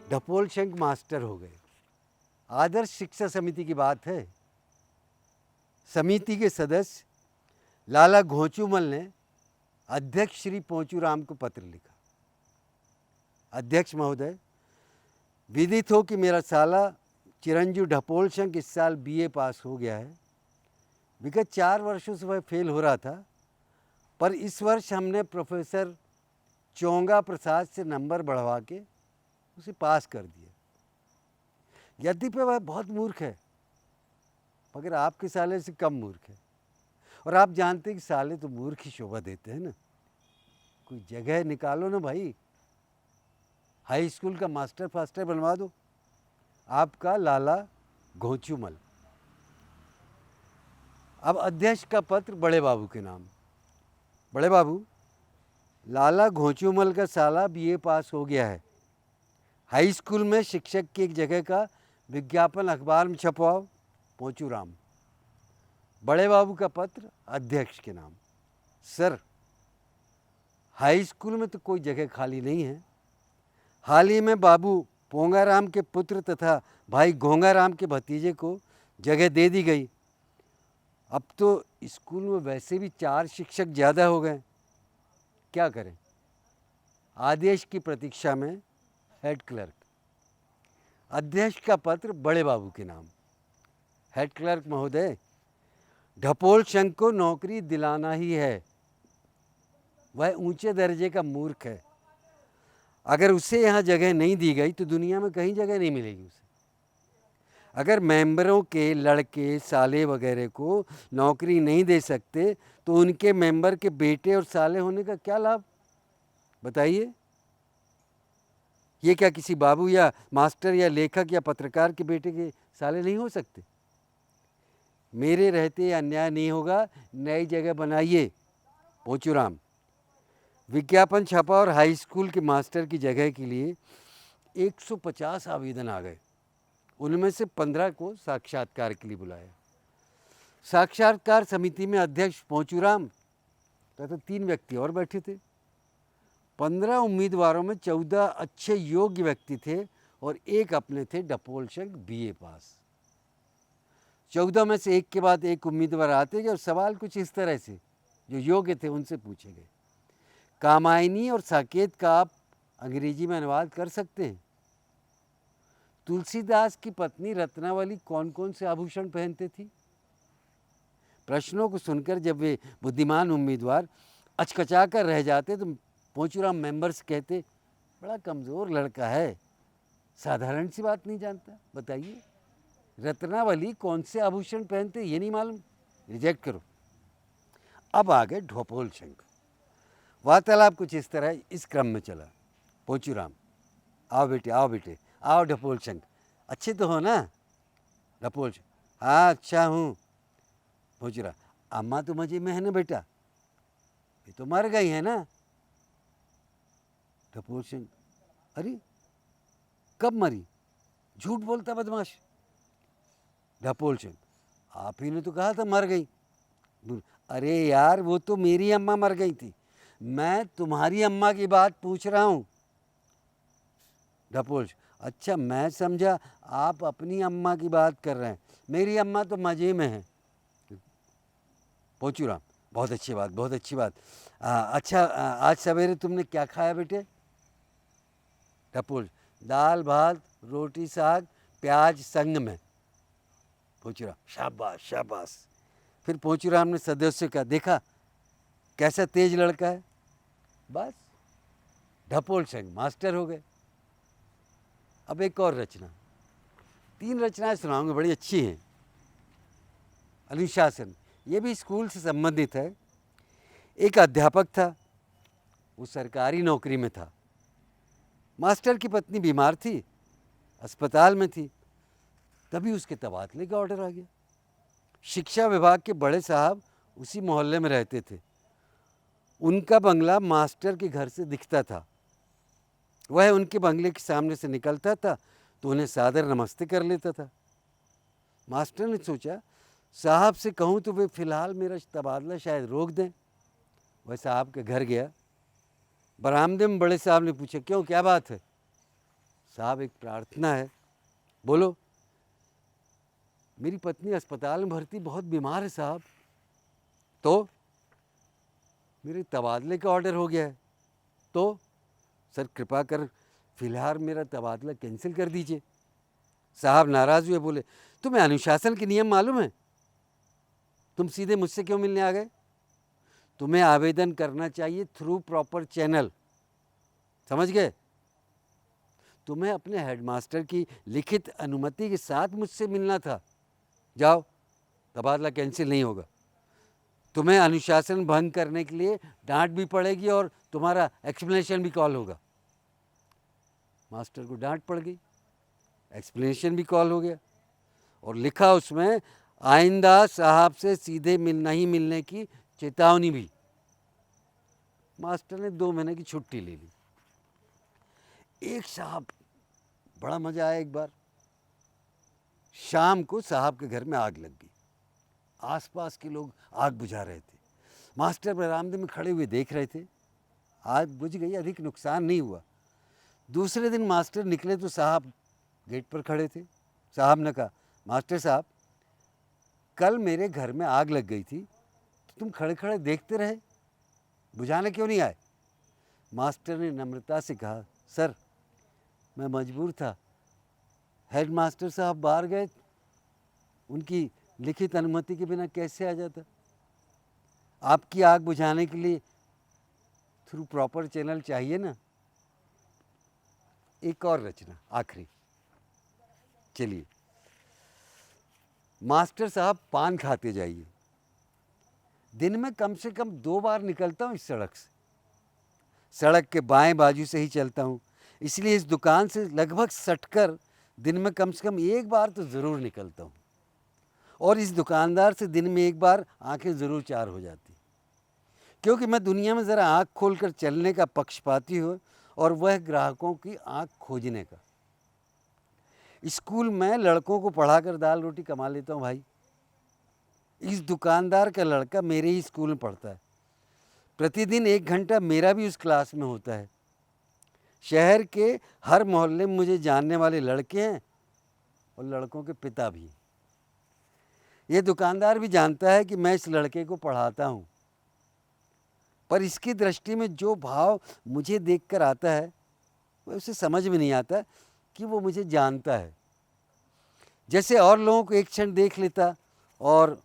ढपोल शंख मास्टर हो गए। आदर्श शिक्षा समिति की बात है। समिति के सदस्य लाला घोंचूमल ने अध्यक्ष श्री पोंचूराम को पत्र लिखा। अध्यक्ष महोदय, विदित हो कि मेरा साला चिरंजीव ढपोल शंख इस साल बीए पास हो गया है। विगत 4 वर्षों से वह फेल हो रहा था, पर इस वर्ष हमने प्रोफेसर चोंगा प्रसाद से नंबर बढ़वा के उसे पास कर दिया। यद्यपि वह बहुत मूर्ख है, मगर आपके साले से कम मूर्ख है। और आप जानते हैं कि साले तो मूर्ख ही शोभा देते हैं ना। कोई जगह निकालो ना भाई, हाई स्कूल का मास्टर फास्टर बनवा दो। आपका लाला घोंचूमल। अब अध्यक्ष का पत्र बड़े बाबू के नाम। बड़े बाबू, लाला घोंचूमल का साला बीए पास हो गया है। हाई स्कूल में शिक्षक की एक जगह का विज्ञापन अखबार में छपवाओ। पोंचूराम। बड़े बाबू का पत्र अध्यक्ष के नाम। सर, हाई स्कूल में तो कोई जगह खाली नहीं है। हाल ही में बाबू पोंगाराम के पुत्र तथा भाई घोंगाराम के भतीजे को जगह दे दी गई। अब तो स्कूल में वैसे भी 4 शिक्षक ज़्यादा हो गए। क्या करें? आदेश की प्रतीक्षा में हेड क्लर्क। अध्यक्ष का पत्र बड़े बाबू के नाम। हेड क्लर्क महोदय, ढपोल शंख को नौकरी दिलाना ही है। वह ऊंचे दर्जे का मूर्ख है। अगर उसे यहाँ जगह नहीं दी गई तो दुनिया में कहीं जगह नहीं मिलेगी उसे। अगर मेंबरों के लड़के साले वगैरह को नौकरी नहीं दे सकते तो उनके मेंबर के बेटे और साले होने का क्या लाभ? बताइए। ये क्या किसी बाबू या मास्टर या लेखक या पत्रकार के बेटे के साले नहीं हो सकते? मेरे रहते अन्याय नहीं होगा, नई जगह बनाइए। पोंचूराम। विज्ञापन छपा और हाई स्कूल के मास्टर की जगह के लिए 150 आवेदन आ गए। उनमें से 15 को साक्षात्कार के लिए बुलाया। साक्षात्कार समिति में अध्यक्ष पोंचूराम तथा 3 व्यक्ति और बैठे थे। 15 उम्मीदवारों में 14 अच्छे योग्य व्यक्ति थे और एक अपने थे ढपोल शंख बीए पास। 14 में से एक के बाद एक उम्मीदवार आते गए और सवाल कुछ इस तरह से जो योग्य थे उनसे पूछे गए। कामायनी और साकेत का आप अंग्रेजी में अनुवाद कर सकते हैं? तुलसीदास की पत्नी रत्नावली कौन कौन से आभूषण पहनते थी? प्रश्नों को सुनकर जब वे बुद्धिमान उम्मीदवार अचकचा कर रह जाते तो पोंचूराम मेंबर्स कहते, बड़ा कमज़ोर लड़का है, साधारण सी बात नहीं जानता। बताइए, रत्नावली कौन से आभूषण पहनते ये नहीं मालूम? रिजेक्ट करो। अब आ गए ढपोल शंख। वार्तालाप कुछ इस तरह इस क्रम में चला। पोंचूराम, आओ बेटे आओ बेटे आओ ढपोल शंख, अच्छे तो हो ना? ढपोल शंख, हाँ अच्छा हूँ। पोंचूराम, अम्मा तो मजे में है ना बेटा? ये तो मर गई है ना? ढपोल शंख, अरे कब मरी? झूठ बोलता बदमाश। ढपोल शंख, आप ही ने तो कहा था मर गई। अरे यार, वो तो मेरी अम्मा मर गई थी, मैं तुम्हारी अम्मा की बात पूछ रहा हूँ। ढपोल, अच्छा मैं समझा आप अपनी अम्मा की बात कर रहे हैं, मेरी अम्मा तो मजे में है। पोंचूराम, बहुत अच्छी बात बहुत अच्छी बात। अच्छा आज सवेरे तुमने क्या खाया बेटे? ढपोल, दाल भात रोटी साग प्याज संग में। पोंचूराम, शाबाश शाबाश। फिर पोंचूराम ने सदस्य का देखा कैसा तेज लड़का है। बस ढपोल शंख मास्टर हो गए। अब एक और रचना, 3 रचनाएं सुनाऊंगा, बड़ी अच्छी हैं। अनुशासन, ये भी स्कूल से संबंधित है। एक अध्यापक था, वो सरकारी नौकरी में था। मास्टर की पत्नी बीमार थी, अस्पताल में थी। तभी उसके तबादले का ऑर्डर आ गया। शिक्षा विभाग के बड़े साहब उसी मोहल्ले में रहते थे। उनका बंगला मास्टर के घर से दिखता था। वह उनके बंगले के सामने से निकलता था तो उन्हें सादर नमस्ते कर लेता था। मास्टर ने सोचा साहब से कहूँ तो वे फ़िलहाल मेरा तबादला शायद रोक दें। वह साहब के घर गया। बरामदे में बड़े साहब ने पूछा, क्यों क्या बात है? साहब एक प्रार्थना है। बोलो। मेरी पत्नी अस्पताल में भर्ती, बहुत बीमार है साहब। तो मेरे तबादले का ऑर्डर हो गया है। तो सर कृपा कर फिलहाल मेरा तबादला कैंसिल कर दीजिए। साहब नाराज़ हुए, बोले तुम्हें अनुशासन के नियम मालूम है? तुम सीधे मुझसे क्यों मिलने आ गए? तुम्हें आवेदन करना चाहिए थ्रू प्रॉपर चैनल, समझ गए? तुम्हें अपने हेडमास्टर की लिखित अनुमति के साथ मुझसे मिलना था। जाओ, तबादला कैंसिल नहीं होगा। तुम्हें अनुशासन भंग करने के लिए डांट भी पड़ेगी और तुम्हारा एक्सप्लेनेशन भी कॉल होगा। मास्टर को डांट पड़ गई, एक्सप्लेनेशन भी कॉल हो गया और लिखा उसमें आइंदा साहब से सीधे नहीं मिलने की चेतावनी भी। मास्टर ने 2 महीने की छुट्टी ले ली। एक साहब, बड़ा मज़ा आया। एक बार शाम को साहब के घर में आग लग गई। आसपास के लोग आग बुझा रहे थे। मास्टर बरामदे में खड़े हुए देख रहे थे। आग बुझ गई, अधिक नुकसान नहीं हुआ। दूसरे दिन मास्टर निकले तो साहब गेट पर खड़े थे। साहब ने कहा, मास्टर साहब कल मेरे घर में आग लग गई थी, तो तुम खड़े खड़े देखते रहे, बुझाने क्यों नहीं आए? मास्टर ने नम्रता से कहा, सर मैं मजबूर था, हेड मास्टर साहब बाहर गए, उनकी लिखित अनुमति के बिना कैसे आ जाता? आपकी आग बुझाने के लिए थ्रू प्रॉपर चैनल चाहिए ना। एक और रचना आखिरी, चलिए। मास्टर साहब पान खाते जाइए। दिन में कम से कम 2 बार निकलता हूँ इस सड़क से। सड़क के बाएं बाजू से ही चलता हूँ, इसलिए इस दुकान से लगभग सटकर दिन में कम से कम 1 बार तो ज़रूर निकलता हूँ। और इस दुकानदार से दिन में 1 बार आंखें ज़रूर चार हो जाती, क्योंकि मैं दुनिया में ज़रा आँख खोलकर चलने का पक्षपाती हूँ और वह ग्राहकों की आँख खोजने का। स्कूल में लड़कों को पढ़ाकर दाल रोटी कमा लेता हूँ भाई। इस दुकानदार का लड़का मेरे ही स्कूल में पढ़ता है। प्रतिदिन 1 घंटा मेरा भी उस क्लास में होता है। शहर के हर मोहल्ले में मुझे जानने वाले लड़के हैं और लड़कों के पिता भी। ये दुकानदार भी जानता है कि मैं इस लड़के को पढ़ाता हूँ, पर इसकी दृष्टि में जो भाव मुझे देखकर आता है वो उसे समझ में नहीं आता कि वो मुझे जानता है। जैसे और लोगों को एक क्षण देख लेता और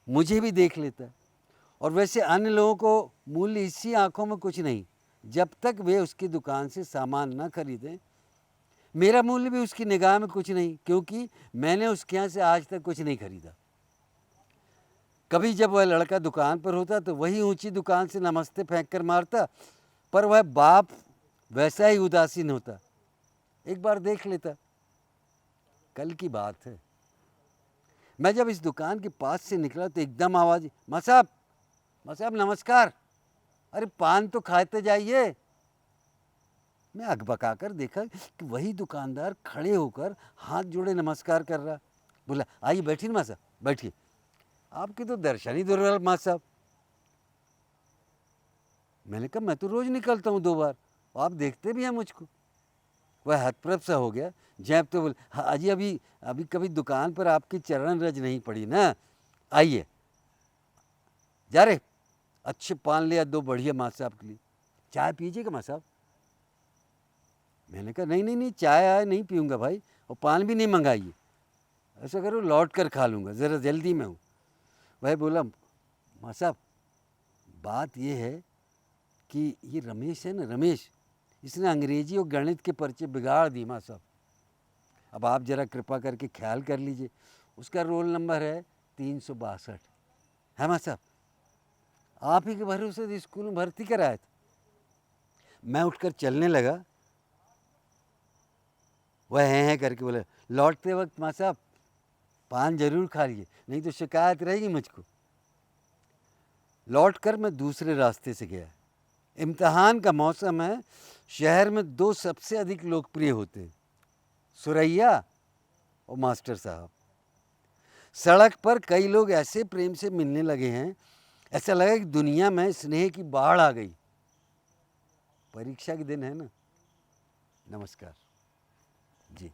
मुझे भी देख लेता, और वैसे अन्य लोगों को मूल्य इसी आँखों में कुछ नहीं जब तक वे उसकी दुकान से सामान न खरीदें। मेरा मूल्य भी उसकी निगाह में कुछ नहीं, क्योंकि मैंने उसके यहाँ से आज तक कुछ नहीं खरीदा। कभी जब वह लड़का दुकान पर होता तो वही ऊंची दुकान से नमस्ते फेंक कर मारता, पर वह बाप वैसा ही उदासीन होता। एक बार देख लेता। कल की बात है, मैं जब इस दुकान के पास से निकला तो एकदम आवाज़, माँ साहब नमस्कार, अरे पान तो खाते जाइए। मैं अकबकाकर देखा कि वही दुकानदार खड़े होकर हाथ जोड़े नमस्कार कर रहा। बोला, आइए बैठिए माँ साहब, बैठिए, आपके तो दर्शन ही दुर्लभ माँ साहब। मैंने कहा, मैं तो रोज़ निकलता हूँ 2 बार, आप देखते भी हैं मुझको। वह हतप्रभ सा हो गया। जैब तो बोले, हाँ अजी अभी कभी दुकान पर आपकी चरण रज नहीं पड़ी ना, आइए। जा रहे, अच्छे पान ले 2 बढ़िया माँ साहब के लिए। चाय पीजिएगा माँ साहब? मैंने कहा, नहीं चाय आय नहीं पीऊँगा भाई, और पान भी नहीं मंगाइए। ऐसा करो लौट कर खा लूँगा, ज़रा जल्दी में हूँ। भाई बोला, माँ साहब बात ये है कि ये रमेश है ना, रमेश, इसने अंग्रेजी और गणित के पर्चे बिगाड़ दी माँ साहब। अब आप ज़रा कृपा करके ख्याल कर लीजिए। उसका रोल नंबर है 362 है माँ साहब। आप ही के भरोसे से स्कूल में भर्ती कराया था। मैं उठकर चलने लगा। वह हैं करके बोले, लौटते वक्त माँ साहब पान जरूर खा लिए, नहीं तो शिकायत रहेगी मुझको। लौटकर मैं दूसरे रास्ते से गया। इम्तिहान का मौसम है। शहर में 2 सबसे अधिक लोकप्रिय होते हैं, सुरैया और मास्टर साहब। सड़क पर कई लोग ऐसे प्रेम से मिलने लगे हैं, ऐसा लगा कि दुनिया में स्नेह की बाढ़ आ गई। परीक्षा के दिन है ना। नमस्कार। जी।